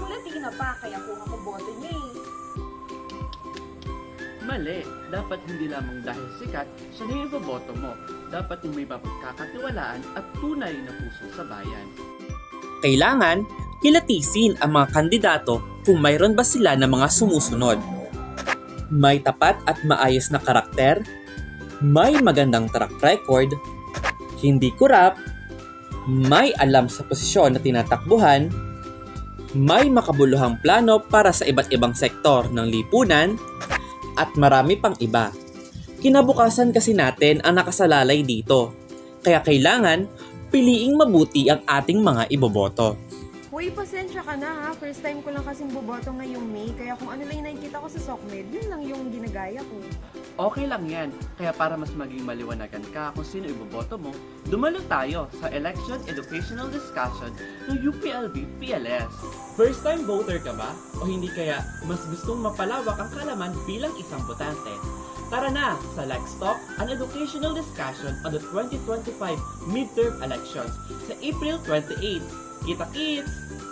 Parang Latina pa, kaya kung ako boto niya eh. Mali, dapat hindi lamang dahil sikat, siya na yung iboboto mo. Dapat yung may mapagkakatiwalaan at tunay na puso sa bayan. Kailangan kilatisin ang mga kandidato kung mayroon ba sila ng mga sumusunod. May tapat at maayos na karakter, may magandang track record, hindi kurap, may alam sa posisyon na tinatakbuhan, may makabuluhang plano para sa iba't ibang sektor ng lipunan, at marami pang iba. Kinabukasan kasi natin ang nakasalalay dito, kaya kailangan piliing mabuti ang ating mga iboboto. Hoy, pasensya ka na ha. First time ko lang kasing boboto ngayong May, kaya kung ano lang yung nakikita ko sa SOCMED, yun lang yung ginagaya ko. Okay lang yan, kaya para mas maging maliwanagan ka kung sino iboboto mo, dumalo tayo sa Election Educational Discussion ng UPLB-PLS. First time voter ka ba? O hindi kaya mas gustong mapalawak ang kalaman bilang isang botante? Tara na sa Let's Talk, an educational discussion on the 2025 midterm elections sa April 28. Kita-kits!